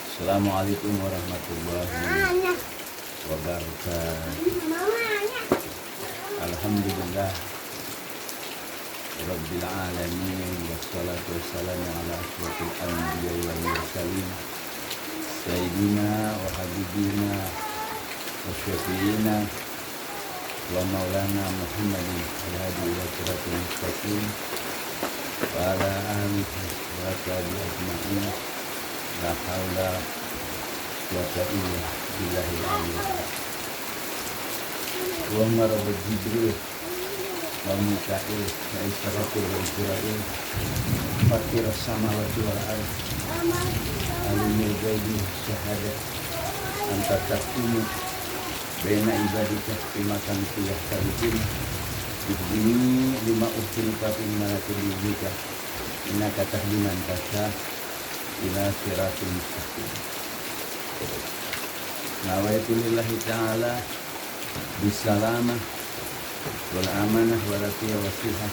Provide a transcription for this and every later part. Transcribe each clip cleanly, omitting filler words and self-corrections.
Assalamualaikum warahmatullahi wabarakatuh. Alhamdulillah Rabbil alamin, wassalatu wassalamu ala asyrafil anbiya wal mursalin sayyidina wa habibina wa syafiina wa maulana Muhammadin al-hadi ila siratal mustaqim wa ala alihi wa sahbihi ajma'in. La haula wa la quwwata illa billahil aliyyil. Wa rabbul jibril wa mika'il wa israfil wa israil fatir samawati wal ardh alimul ghaibi syahadat anta tahkumu baina ibadika fima kanu yakhtalifun bidzini lima uhsinu min malakulika innaka tahdi man tasha ila siratul mustaqim. Nawaitu lillahi ta'ala bisalamah wal amanah wal afiyah wasihah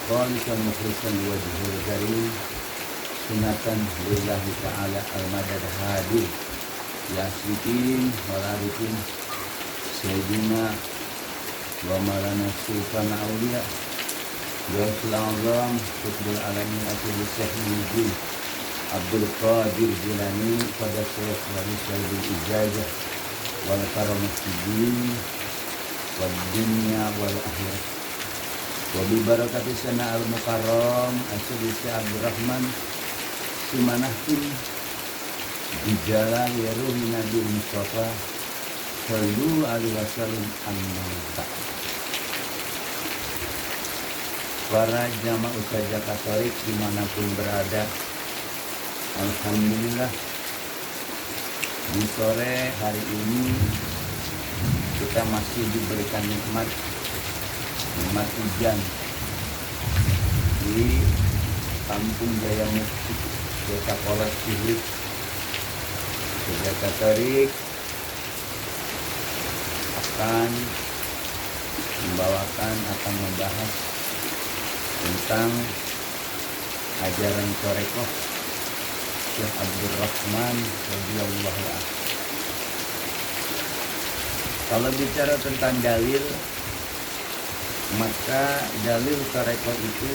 khalisan mukhlisan wajhul karim sunatan lillahi ta'ala al-madad hadir yasikin wal arifin sayyidina wa malana sultan awliya Gausul Azam Qutbul Alamin Atul Syahid Abdul Qadir Jilani pada Syekh Wali Syahidul Ijazah wal Karamastidin wal dunya wal akhirat wa bi barakati sana al mukarram Asyid Abdul Rahman Simanahkin Bijalal ya ruhi Nabi Mustafa sallu alaihi wasallam amma ba'd. Para jamaah usaha Katolik dimanapun berada, alhamdulillah di sore hari ini kita masih diberikan nikmat hujan di Kampung Jaya Mukti, Desa Polos Cilik, Gereja Katolik akan membahas tentang ajaran Torekoh Syekh Abdul Rahman radhiyallahu anhu. Kalau bicara tentang dalil, maka dalil Torekoh itu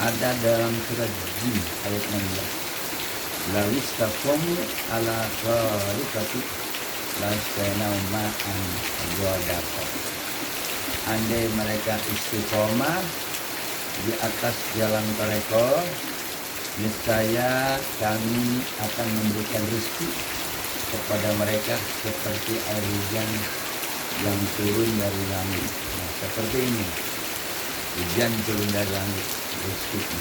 ada dalam surat Jin ayat 16. La istaqamu ala tariqati la istainau ma'an ghadaqa. Andai mereka istiqomah di atas jalan Torekoh, niscaya kami akan memberikan rezeki kepada mereka seperti air hujan yang turun dari langit. Nah, seperti ini, hujan turun dari langit, rezeki.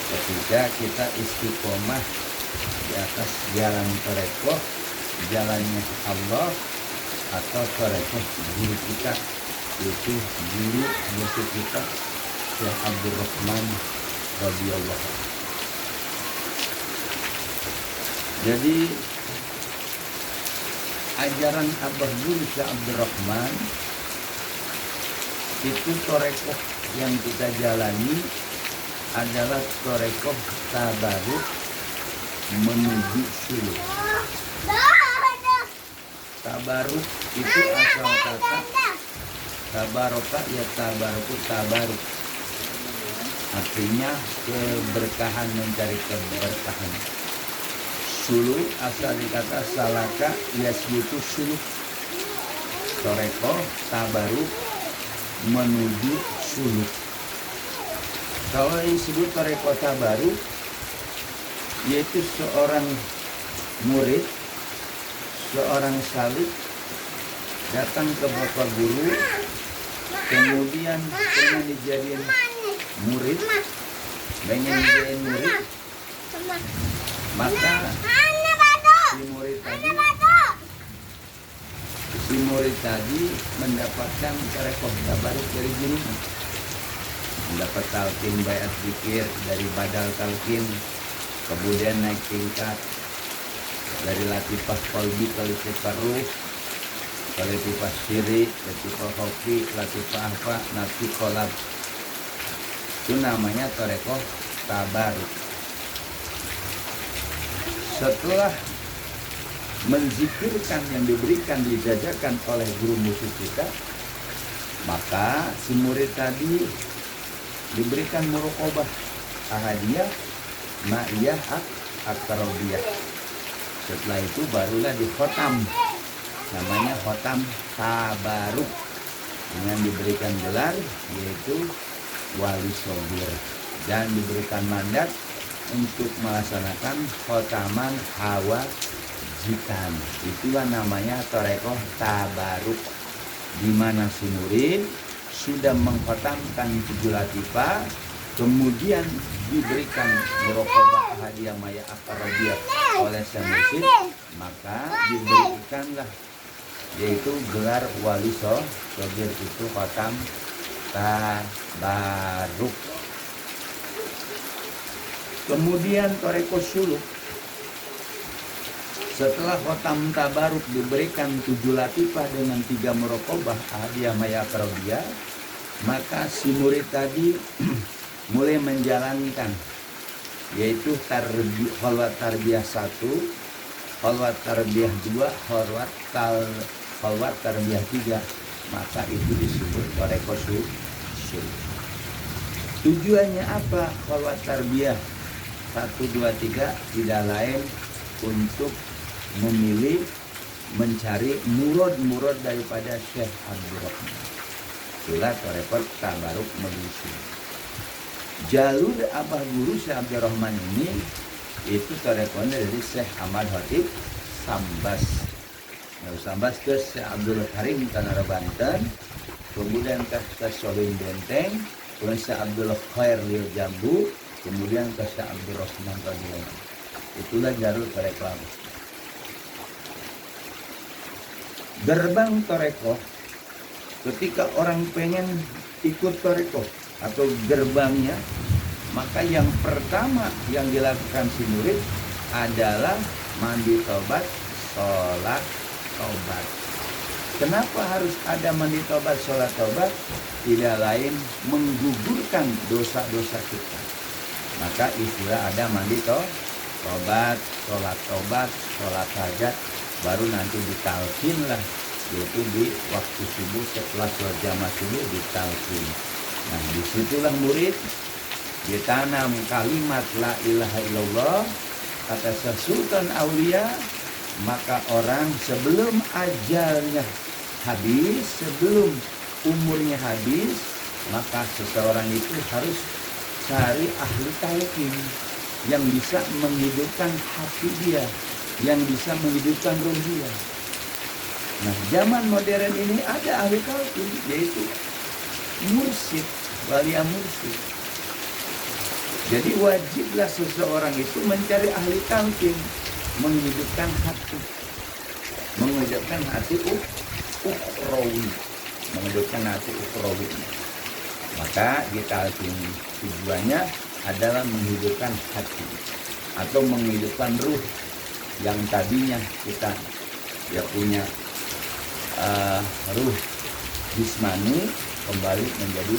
Ketika kita istiqomah di atas jalan Torekoh, jalannya Allah atau Torekoh guru kita, yaitu guru musuh kita Syekh Abdul Rahman radhiyallahu anhu. Jadi ajaran Abah Guru Syekh Abdul Rahman itu Torekoh yang kita jalani adalah Torekoh tabaruk menuju suluk. Tabaruk itu asal kata tabaroka, ya tabaruku tabaruk, artinya keberkahan, mencari keberkahan. Suluk asal kata salaka yasluku suluk. Torekoh tabaruk menuju suluk. Kalau disebut torekoh tabaruk, yaitu seorang murid, seorang salik datang ke bapak guru, kemudian pengen dijadiin murid, maka si murid tadi mendapatkan torekoh tabaruk dari gurunya, mendapat talqin bayat zikir dari badal talqin, kemudian naik tingkat dari latifah qalbi ke latifah ruh, ke latifah syirik, latifah hoki, latifah apa, nafsi kolab. Itu namanya Torekoh Tabaruk. Setelah menzikirkan yang diberikan, dijajarkan oleh guru musik kita, maka si murid tadi diberikan muraqabah ahadiyah, ma'iyah, aktarobiyah. Setelah itu barulah dikhotam, namanya khotam tabaruk, dengan diberikan gelar yaitu wali sogir, dan diberikan mandat untuk melaksanakan khotaman hawa jitan. Itulah namanya Torekoh Tabaruk, di mana si murid sudah mengkhotamkan 7 latifah, kemudian diberikan muraqabah hadiah maya akarobiyah oleh sang mursyid, maka diberikanlah yaitu gelar wali sogir, itu khotam tabaruk. Kemudian Torekoh Suluk, setelah khotam tabaruk diberikan 7 latifah dengan 3 muraqabah hadiah maya akarobiyah, maka si murid tadi mulai menjalankan yaitu khalwat tarbiyah 1, khalwat tarbiyah 2, khalwat tarbiyah 3. Maka itu disebut Torekoh Suluk. Tujuannya apa khalwat tarbiyah 1, 2, 3? Tidak lain untuk memilih, mencari murad daripada Syekh Abdul Rahman. Itulah Torekoh Tabaruk Melusi. Jalur abah guru Syekh Abdul Rahman ini itu Torekohnya dari Syekh Ahmad Khatib Sambas. Sambas ke Syekh Abdul Karim Tanara Banten, kemudian ke Sohim Benteng, kemudian Syekh Abdul Khair Lil Jambu, kemudian ke Syekh Abdul Rahman radhiyallahu. Itulah jalur Torekoh. Gerbang Torekoh, ketika orang pengen ikut Torekoh atau gerbangnya, maka yang pertama yang dilakukan si murid adalah mandi tobat, sholat tobat. Kenapa harus ada mandi tobat, sholat tobat? Tidak lain menggugurkan dosa-dosa kita. Maka istilah ada mandi tobat, sholat hajat, baru nanti ditalkin lah, yaitu di waktu subuh setelah sholat jamaah subuh ditalkin. Nah, disitulah murid ditanam kalimat la ilaha illallah, kata Sultan Aulia. Maka orang sebelum ajalnya habis, sebelum umurnya habis, maka seseorang itu harus cari ahli talqin yang bisa menghidupkan hati dia, yang bisa menghidupkan roh dia. Nah, zaman modern ini ada ahli talqin, yaitu mursyid, wali mursyid. Jadi wajiblah seseorang itu mencari ahli talqin, menghidupkan hati ukhrawi, menghidupkan hati ukhrawi. Maka di talqin tujuannya adalah menghidupkan hati atau menghidupkan ruh yang tadinya kita punya ruh jismani kembali menjadi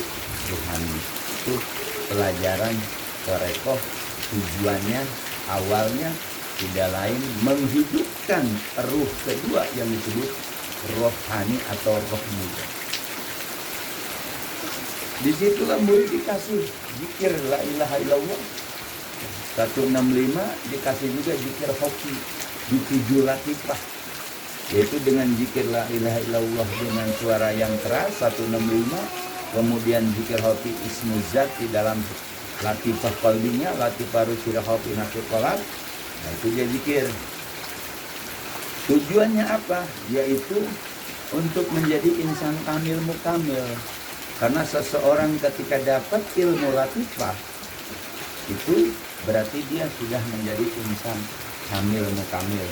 rohani. Itu pelajaran Torekoh, tujuannya awalnya tidak lain menghidupkan ruh kedua yang disebut rohani atau roh muda. Disitulah murid dikasih zikir la ilaha illallah 165, dikasih juga zikir hoki di 7 latifah, yaitu dengan zikir la ilaha illallah dengan suara yang keras 165, kemudian zikir hoki ismu zat di dalam latifah qalbinya, latifah rusirah hoki nasir kolab. Nah, itu dia zikir. Tujuannya apa? Yaitu untuk menjadi insan kamil mukamil. Karena seseorang ketika dapat ilmu latifah, itu berarti dia sudah menjadi insan kamil mukamil.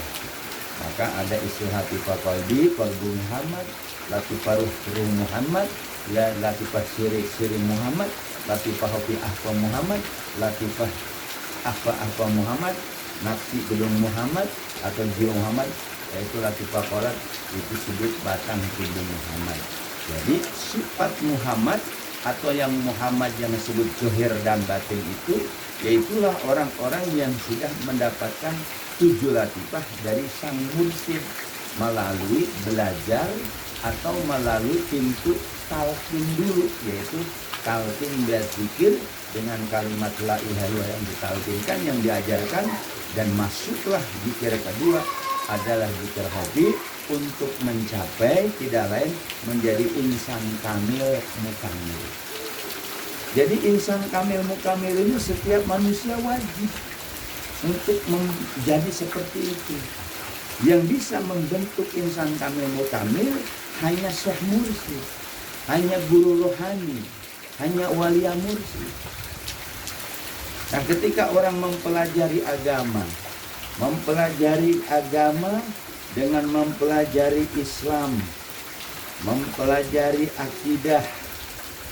Maka ada istilah latifah qalbi Muhammad, latifah ruh Muhammad, latifah siri Muhammad, latifah hofi ahwa Muhammad, latifah ahwa Muhammad, nafsi gedung Muhammad atau jiwa Muhammad, yaitu latifah qolat, itu sudut batang tubuh Muhammad. Jadi sifat Muhammad atau yang Muhammad yang disebut zuhir dan batin itu, yaitulah orang-orang yang sudah mendapatkan 7 latifah dari sang mursyid melalui belajar atau melalui pintu talqin dulu, yaitu talqin berzikir dengan kalimat la ilaha illallah yang ditalqinkan, yang diajarkan, dan masuklah zikir kedua adalah zikir hati untuk mencapai tidak lain menjadi insan kamil mukamil. Jadi insan kamil mukamil ini setiap manusia wajib untuk menjadi seperti itu. Yang bisa membentuk insan kamil mukamil hanya syekh mursyid, hanya guru rohani, hanya walia mursyid. Nah, ketika orang mempelajari agama dengan mempelajari Islam, mempelajari akidah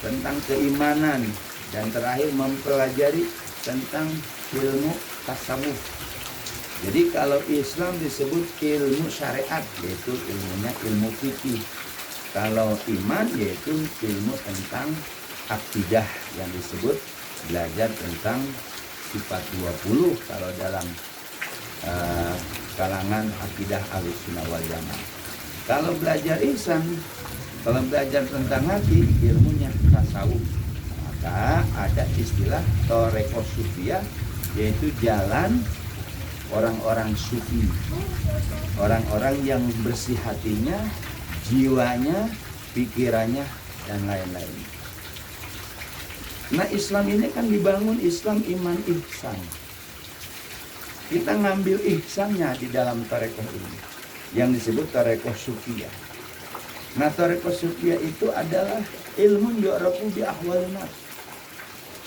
tentang keimanan, dan terakhir mempelajari tentang ilmu tasawuf. Jadi kalau Islam disebut ilmu syariat, yaitu ilmunya ilmu fikih. Kalau iman yaitu ilmu tentang akidah yang disebut belajar tentang sifat 20 kalau dalam kalangan akidah Ahlussunnah wal Jamaah. Kalau belajar ihsan, kalau belajar tentang hati, ilmunya tasawuf. Maka ada istilah thariqah sufiyah, yaitu jalan orang-orang sufi, orang-orang yang bersih hatinya, jiwanya, pikirannya, dan lain-lain. Nah, Islam ini kan dibangun Islam iman ihsan. Kita ngambil ihsannya di dalam thariqah ini yang disebut thariqah sufiyah. Nah, thariqah sufiyah itu adalah ilmu yu'rafu bi ahwalin nas.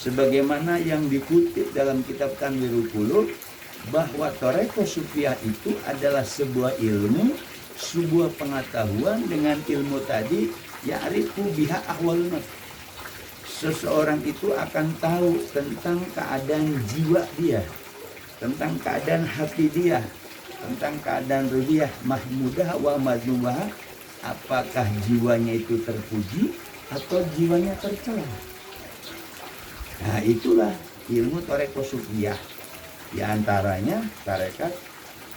Sebagaimana yang dikutip dalam kitab Tanwirul Qulub, bahwa thariqah sufiyah itu adalah sebuah ilmu, sebuah pengetahuan dengan ilmu tadi ya'rifu biha ahwalun nas. Seseorang itu akan tahu tentang keadaan jiwa dia, tentang keadaan hati dia, tentang keadaan ruhiyah mahmudah wa madnubah, apakah jiwanya itu terpuji atau jiwanya tercela. Nah, itulah ilmu thariqah sufiyah. Di antaranya tarekat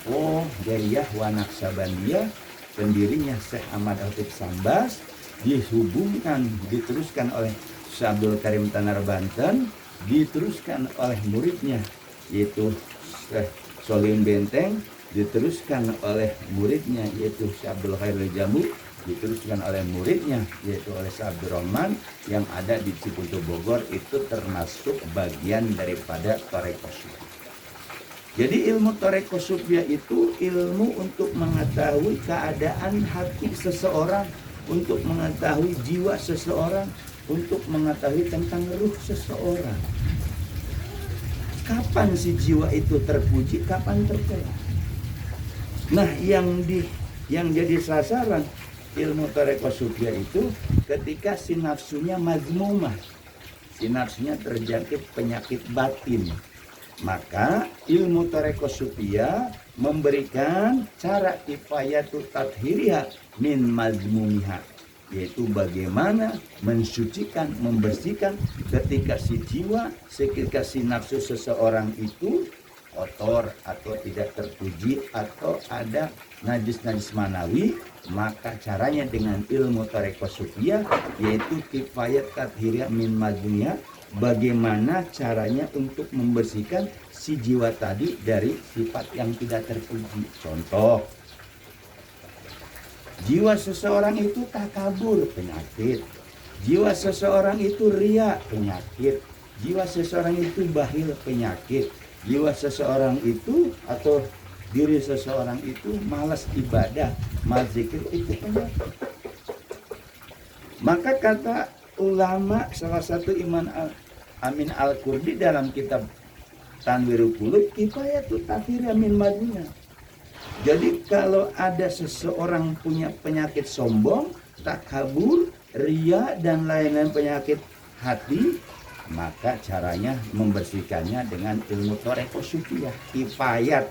Qadiriyah wa Naqsabandiyah, pendirinya Syekh Ahmad Khatib Sambas, diteruskan oleh Syekh Abdul Karim Tanar Banten, diteruskan oleh muridnya yaitu Syekh Solim Benteng, diteruskan oleh muridnya yaitu Syekh Abdul Khairul Jambu, diteruskan oleh muridnya yaitu oleh Syekh Abdul Rahman yang ada di Ciputu Bogor. Itu termasuk bagian daripada thariqah sufiyah. Jadi ilmu thariqah sufiyah itu ilmu untuk mengetahui keadaan hati seseorang, untuk mengetahui jiwa seseorang, untuk mengetahui tentang ruh seseorang. Kapan si jiwa itu terpuji, kapan tercela. Nah, yang jadi sasaran ilmu thariqah sufiyah itu ketika si nafsunya mazmumah, si nafsunya terjangkit penyakit batin. Maka ilmu thariqah sufiyah memberikan cara kifayatu tathhiriha min mazmumiha, yaitu bagaimana mensucikan, membersihkan ketika si jiwa, ketika si nafsu seseorang itu kotor atau tidak terpuji atau ada najis-najis manawi. Maka caranya dengan ilmu thariqah sufiyah yaitu kifayat tathhiriha min mazmumiha, bagaimana caranya untuk membersihkan si jiwa tadi dari sifat yang tidak terpuji. Contoh, jiwa seseorang itu takabur, penyakit. Jiwa seseorang itu riya, penyakit. Jiwa seseorang itu bakhil, penyakit. Jiwa seseorang itu atau diri seseorang itu malas ibadah, malas zikir, itu penyakit. Maka kata ulama salah satu Imam Amin Al-Qurdi dalam kitab Tanwirul Qulub, kifayatu tathhiriha min mazmumiha. Jadi kalau ada seseorang punya penyakit sombong, takabur, riya, dan lain-lain penyakit hati, maka caranya membersihkannya dengan ilmu thariqah sufiyah. Kifayat,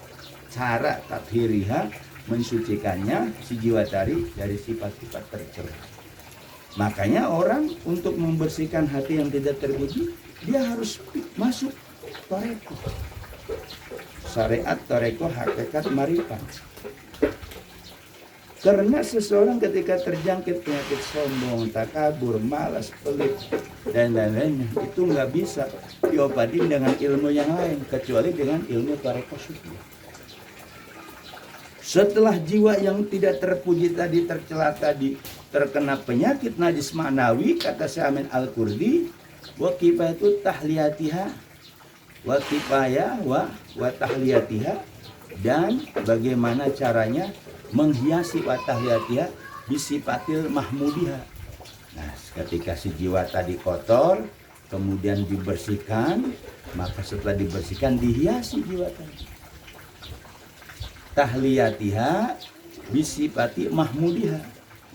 cara tathhiriha, mensucikannya si jiwa dari sifat-sifat tercela. Makanya orang untuk membersihkan hati yang tidak terpuji, dia harus masuk toreko. Syariat toreko hakikat marifat. Karena seseorang ketika terjangkit penyakit sombong, takabur, malas, pelit, dan lain-lainnya, itu nggak bisa diobatin dengan ilmu yang lain, kecuali dengan ilmu toreko sufi. Setelah jiwa yang tidak terpuji tadi, tercela tadi, terkena penyakit najis ma'nawi, kata Syekh Amin Al-Qurdi, wa kifayatu tahliyatiha, wa kifayah wa tahliyatiha, dan bagaimana caranya menghiasi wa tahliyatiha bisifatil mahmudiha. Nah, ketika si jiwa tadi kotor, kemudian dibersihkan, maka setelah dibersihkan dihiasi jiwa tadi. Tahliyatiha bisifati mahmudiha,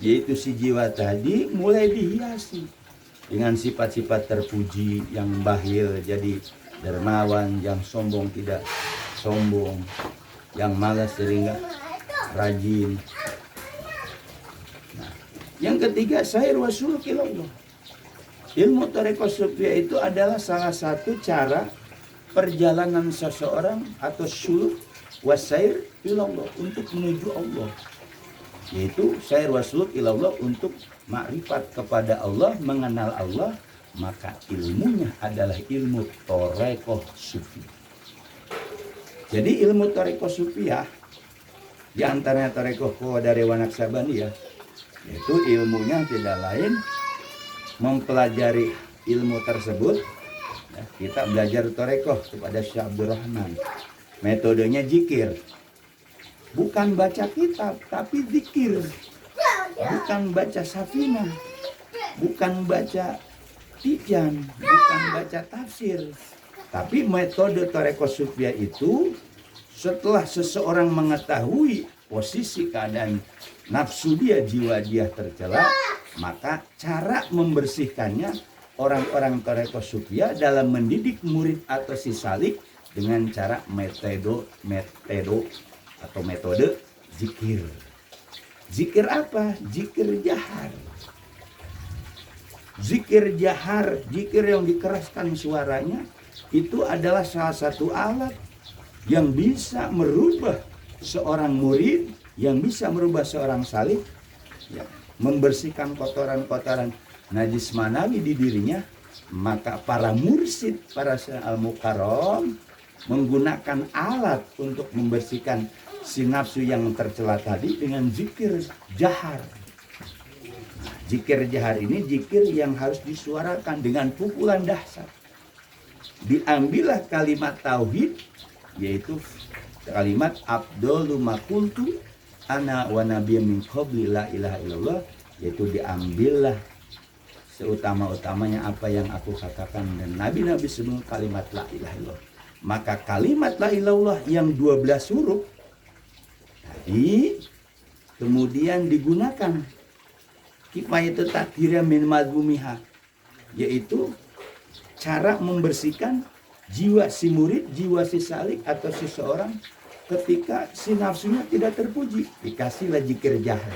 yaitu si jiwa tadi mulai dihiasi dengan sifat-sifat terpuji, yang bahil jadi dermawan, yang sombong tidak sombong, yang malas sehingga rajin. Nah, yang ketiga sair wasul ilallah. Ilmu tarekat sufiyah itu adalah salah satu cara perjalanan seseorang atau suluk wasair ilallah, untuk menuju Allah, yaitu sair wasuluk ilallah, untuk makrifat kepada Allah, mengenal Allah. Maka ilmunya adalah ilmu tarekat sufi. Jadi ilmu tarekat sufiyah, di antaranya tarekat dari Wanaksabaniyah, yaitu ilmunya tidak lain mempelajari ilmu tersebut. Ya, kita belajar tarekat kepada Syekh Abdul Rahman. Metodenya zikir, bukan baca kitab tapi zikir, bukan baca safinah, bukan baca tijan, bukan baca tafsir. Tapi metode tarekat sufiyah itu, setelah seseorang mengetahui posisi keadaan nafsu dia, jiwa dia tercela, maka cara membersihkannya orang-orang tarekat sufiyah dalam mendidik murid atau si salik dengan cara metode zikir. Zikir apa? Zikir jahar. Zikir jahar, zikir yang dikeraskan suaranya, itu adalah salah satu alat yang bisa merubah seorang murid, yang bisa merubah seorang salik, ya, membersihkan kotoran-kotoran najis manawi di dirinya. Maka para mursid, para al-mukarram menggunakan alat untuk membersihkan si nafsu yang tercela tadi dengan zikir jahar. Nah, zikir jahar ini zikir yang harus disuarakan dengan pukulan dahsyat. Diambillah kalimat tauhid, yaitu kalimat Abdul makultu ana wa nabiyyun min qabli la ilaha illallah, yaitu diambillah seutama-utamanya apa yang aku katakan dan nabi-nabi sebelum kalimat la ilaha illallah. Maka kalimat la ilallah yang 12 huruf tadi kemudian digunakan kifayatu tathhira min madmumiha, yaitu cara membersihkan jiwa si murid, jiwa si salik atau seseorang ketika si nafsunya tidak terpuji. Dikasihlah zikir jahar.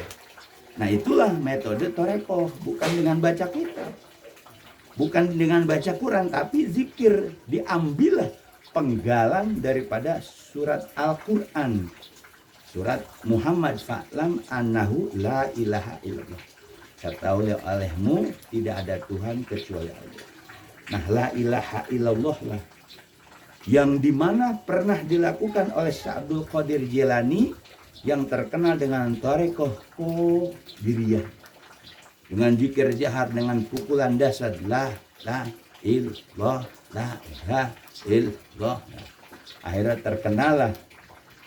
Nah, itulah metode tarekat, bukan dengan baca kitab, bukan dengan baca Quran, tapi zikir. Diambillah penggalan daripada surat Al-Quran, surat Muhammad fa'lam annahu la ilaha illallah, ketahuilah olehmu tidak ada Tuhan kecuali Allah. Nah, la ilaha illallah lah yang dimana pernah dilakukan oleh Syekh Abdul Qadir Jilani, yang terkenal dengan tarekat Qadiriyah, dengan zikir jahar, dengan pukulan dahsyat la ilallah, la ilaha illallah. Akhirnya terkenalah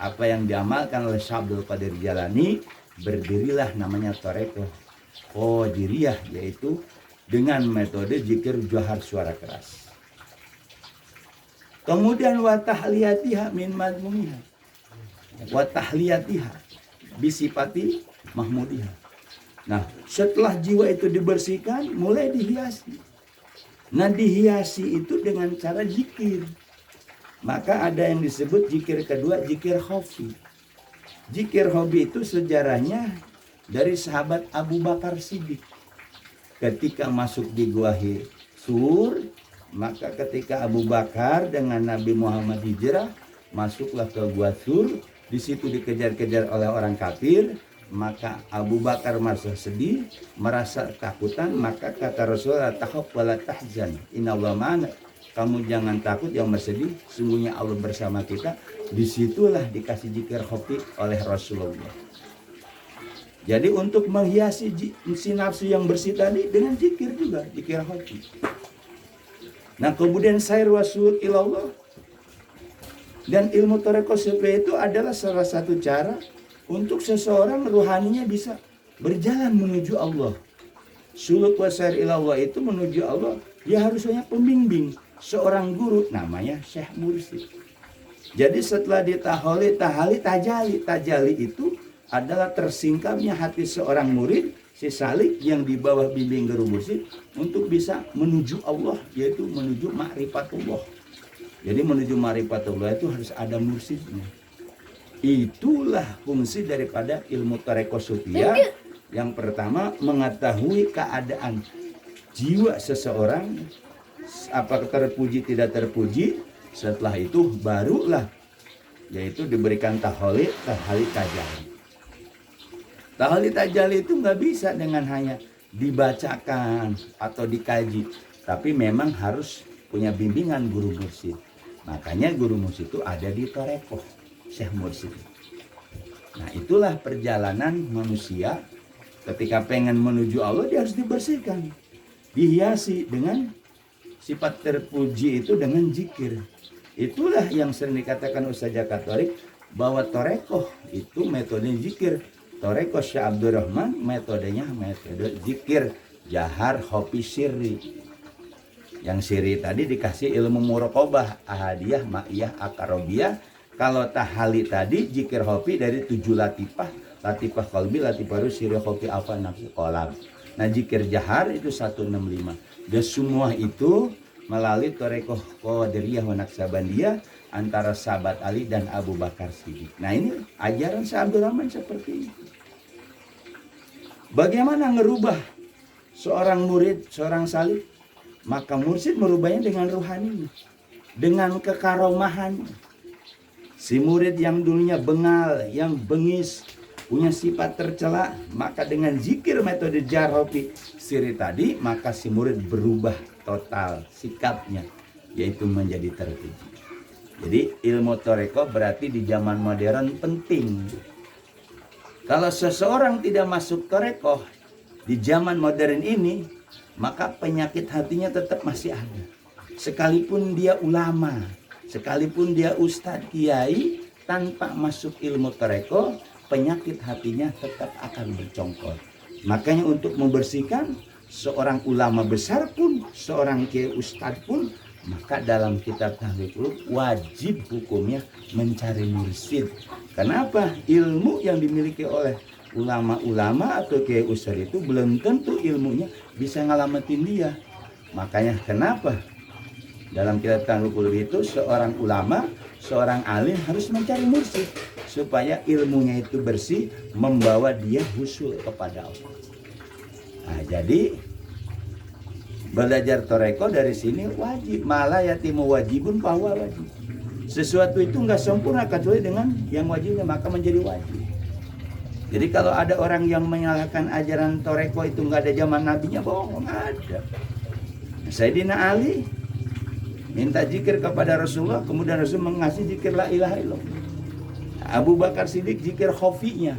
apa yang diamalkan oleh Syekh Abdul Qadir Jilani, berdirilah namanya tarekat Qadiriyah, yaitu dengan metode zikir jahar suara keras. Kemudian wa tahliyatiha min madmumiha, wa tahliyatiha bisifati mahmudiha. Nah, setelah jiwa itu dibersihkan, mulai dihiasi. Nah, dihiasi itu dengan cara zikir. Maka ada yang disebut zikir kedua, zikir khofi. Zikir khofi itu sejarahnya dari sahabat Abu Bakar Siddiq. ketika masuk di Gua Sur, maka ketika Abu Bakar dengan Nabi Muhammad hijrah, masuklah ke Gua Sur, di situ dikejar-kejar oleh orang kafir, maka Abu Bakar merasa sedih, merasa takutan, maka kata Rasulullah, takhaf wala tahzan, innallaha ma'ana. Kamu jangan takut, jangan bersedih, sungguhnya Allah bersama kita. Disitulah dikasih zikir khofi oleh Rasulullah. Jadi untuk menghiasi si nafsu yang bersih tadi dengan zikir juga, zikir khofi. Nah kemudian sair wasul ilallah. Dan ilmu thariqah sufiyah itu adalah salah satu cara untuk seseorang ruhaninya bisa berjalan menuju Allah. Suluk wasair ilallah itu menuju Allah, dia harus punya pembimbing, seorang guru namanya Syekh Mursyid. Jadi setelah ditaholi, tajali itu adalah tersingkapnya hati seorang murid, si salik yang di bawah bimbing guru mursyid untuk bisa menuju Allah, yaitu menuju ma'rifatullah. Jadi menuju ma'rifatullah itu harus ada mursyidnya. Itulah fungsi daripada ilmu thariqah sufiyah. Yang pertama, mengetahui keadaan jiwa seseorang, apakah terpuji tidak terpuji. Setelah itu barulah yaitu diberikan tahlil tajalli. Tahlil tajalli itu nggak bisa dengan hanya dibacakan atau dikaji, tapi memang harus punya bimbingan guru mursyid. Makanya guru mursyid itu ada di thariqah Syekh Mursyid. Nah itulah perjalanan manusia ketika pengen menuju Allah, dia harus dibersihkan, dihiasi dengan sifat terpuji itu dengan zikir. Itulah yang sering dikatakan Ustaz Katolik bahwa thariqah itu metode zikir. Thariqah Syekh Abdurrahman metodenya metode zikir jahar khofi sirri. Yang sirri tadi dikasih ilmu muraqabah, ahadiyah, ma'iyah, akarobiyah. Kalau tahali tadi zikir khofi dari 7 latifah, latifah qalbi, latifah ruh, sirri khofi alfa nafsi qalab. Nah zikir jahar itu 165. Dan semua itu melalui thariqah Qadiriyah wa Naqsabandiyah antara sahabat Ali dan Abu Bakar Siddiq. Nah ini ajaran Syekh Abdurrahman seperti itu. Bagaimana ngerubah seorang murid, seorang salik? Maka mursyid merubahnya dengan rohani, dengan kekaromahan. Si murid yang dulunya bengal, yang bengis, punya sifat tercela, maka dengan zikir metode jarhofi siri tadi, maka si murid berubah total sikapnya, yaitu menjadi terpuji. Jadi ilmu thariqah berarti di zaman modern penting. Kalau seseorang tidak masuk thariqah di zaman modern ini, maka penyakit hatinya tetap masih ada. Sekalipun dia ulama, sekalipun dia ustadz kiai, tanpa masuk ilmu thariqah, penyakit hatinya tetap akan bercongkol. Makanya untuk membersihkan seorang ulama besar pun, seorang kiai ustadz pun, maka dalam kitab Tahlil Qulub wajib hukumnya mencari mursyid. Kenapa? Ilmu yang dimiliki oleh ulama-ulama atau kiai ustadz itu belum tentu ilmunya bisa ngelamatin dia. Makanya kenapa dalam kitab Tahlil Qulub itu seorang ulama, seorang alim harus mencari mursyid supaya ilmunya itu bersih, membawa dia husul kepada Allah. Nah, jadi belajar thariqah dari sini wajib, malah yatimu wajibun bahwa wajib. Sesuatu itu nggak sempurna kecuali dengan yang wajibnya, maka menjadi wajib. Jadi kalau ada orang yang menyalahkan ajaran thariqah itu nggak ada zaman nabinya, bohong, ada. Sayyidina Ali minta zikir kepada Rasulullah, kemudian Rasul mengasih zikir la ilaha illallah. Abu Bakar Siddiq zikir khofinya.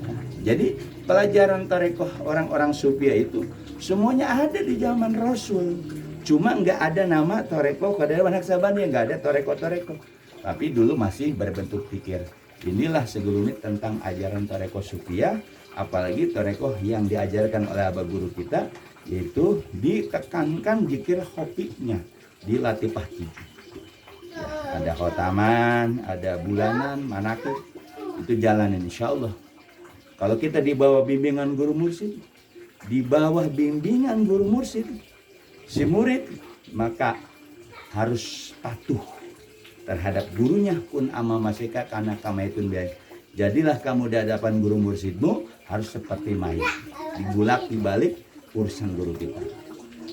Nah, jadi pelajaran thariqah orang-orang sufiyah itu semuanya ada di zaman Rasul. Cuma nggak ada nama thariqah Qadiriyah wa Naqsabandiyah, nggak ada thariqah. Tapi dulu masih berbentuk fikir. Inilah segelumit tentang ajaran thariqah sufiyah, apalagi thariqah yang diajarkan oleh Abah Guru kita, yaitu ditekankan zikir khofinya di latifah 7. Ya, ada khotaman, ada bulanan, manakib, itu jalanin insya Allah. Kalau kita di bawah bimbingan guru mursyid, di bawah bimbingan guru mursyid, si murid maka harus patuh terhadap gurunya, kun amamaseka karena kamaitun biaya. Jadilah kamu di hadapan guru mursyidmu harus seperti mayat, dibulak dibalik urusan guru kita.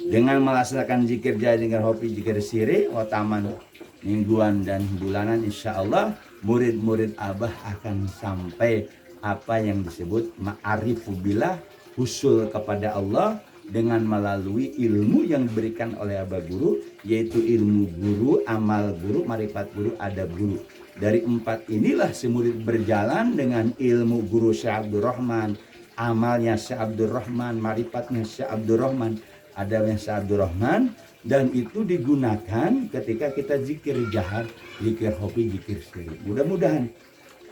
Dengan melaksanakan zikir jahar, zikir hobi, zikir siri, wataman mingguan dan bulanan, insya Allah murid-murid Abah akan sampai apa yang disebut ma'arifu billah, husul kepada Allah dengan melalui ilmu yang diberikan oleh Abah Guru, yaitu ilmu guru, amal guru, marifat guru, adab guru. Dari 4 inilah si murid berjalan dengan ilmu guru Syekh Abdul Rahman, amalnya Syekh Abdul Rahman, marifatnya Syekh Abdul Rahman, adabnya Syekh Abdul Rahman, dan itu digunakan ketika kita zikir jahar, zikir hobi, zikir siri. Mudah-mudahan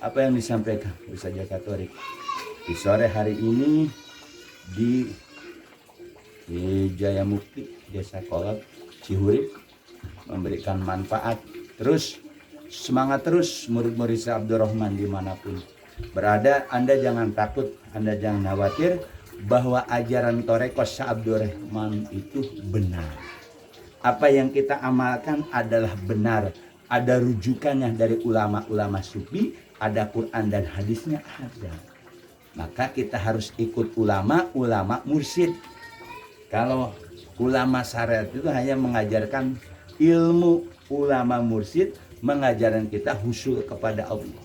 apa yang disampaikan Ustaz Jaka Torik di sore hari ini di Jaya Mukti, Desa Kolak, Cihurip memberikan manfaat. Terus semangat terus murid-murid Syekh Abdul Rahman dimanapun berada. Anda jangan takut, Anda jangan khawatir bahwa ajaran Torekos Syekh Abdul Rahman itu benar. Apa yang kita amalkan adalah benar. Ada rujukannya dari ulama-ulama sufi, ada Quran dan hadisnya ada. Maka kita harus ikut ulama mursyid. Kalau ulama syariat itu hanya mengajarkan ilmu, ulama mursyid mengajarkan kita husul kepada Allah.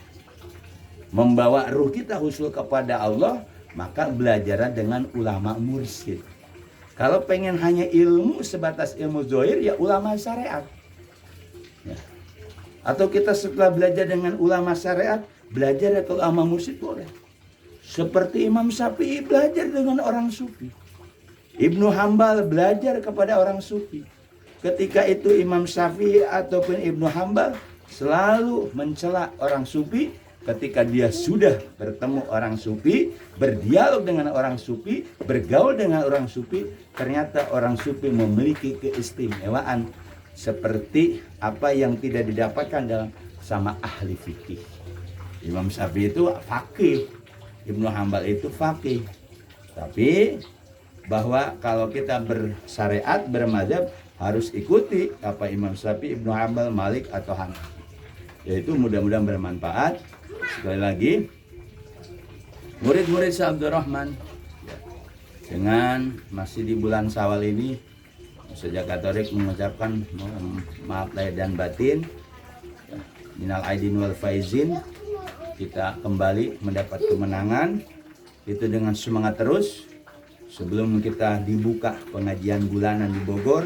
Membawa ruh kita husul kepada Allah, maka belajar dengan ulama mursyid. Kalau pengen hanya ilmu sebatas ilmu zohir, ya ulama syariat. Ya. Atau kita setelah belajar dengan ulama syariat, belajar ke ulama mursyid boleh. Seperti Imam Syafi'i belajar dengan orang sufi. Ibnu Hambal belajar kepada orang sufi. Ketika itu Imam Syafi'i ataupun Ibnu Hambal selalu mencela orang sufi. Ketika dia sudah bertemu orang sufi, berdialog dengan orang sufi, bergaul dengan orang sufi, ternyata orang sufi memiliki keistimewaan seperti apa yang tidak didapatkan dalam sama ahli fikih. Imam Syafi'i itu faqih, Ibnu Hambal itu faqih. Tapi bahwa kalau kita bersyariat, bermadzhab, harus ikuti apa Imam Syafi'i, Ibnu Hambal, Malik atau Hanafi. Yaitu mudah-mudahan bermanfaat. Sekali lagi, murid-murid Syekh Abdul Rahman, dengan masih di bulan Syawal ini, Ustaz Jaka Torik mengucapkan maaf lahir dan batin, minal aidin wal faizin. Kita kembali mendapat kemenangan itu dengan semangat terus. Sebelum kita dibuka pengajian bulanan di Bogor,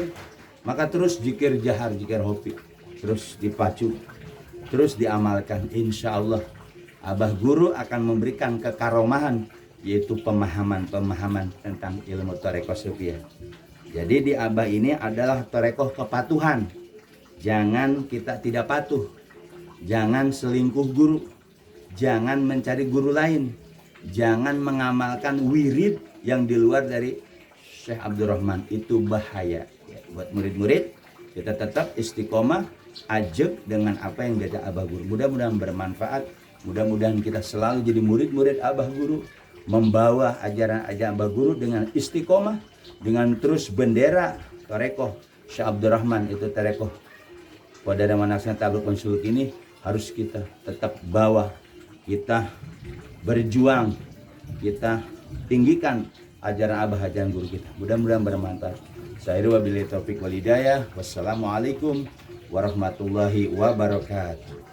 maka terus zikir jahar, zikir hobi, terus dipacu, terus diamalkan. Insya Allah Abah Guru akan memberikan kekaromahan, yaitu pemahaman tentang ilmu Torekoh Sufiyah. Jadi di Abah ini adalah Torekoh kepatuhan. Jangan kita tidak patuh, jangan selingkuh guru, jangan mencari guru lain, jangan mengamalkan wirid yang di luar dari Syekh Abdul Rahman. Itu bahaya ya. Buat murid-murid, kita tetap istiqomah, ajak dengan apa yang diajak Abah Guru. Mudah-mudahan bermanfaat. Mudah-mudahan kita selalu jadi murid-murid Abah Guru, membawa ajaran-ajaran Abah Guru dengan istiqomah, dengan terus bendera Torekoh Syekh Abdul Rahman, itu Torekoh pada Manasnya Tabruk Konsuluk ini harus kita tetap bawa, kita berjuang, kita tinggikan ajaran Abah, ajaran guru kita. Mudah-mudahan bermanfaat. Saya wabillahi taufik wal hidayah. Wassalamualaikum warahmatullahi wabarakatuh.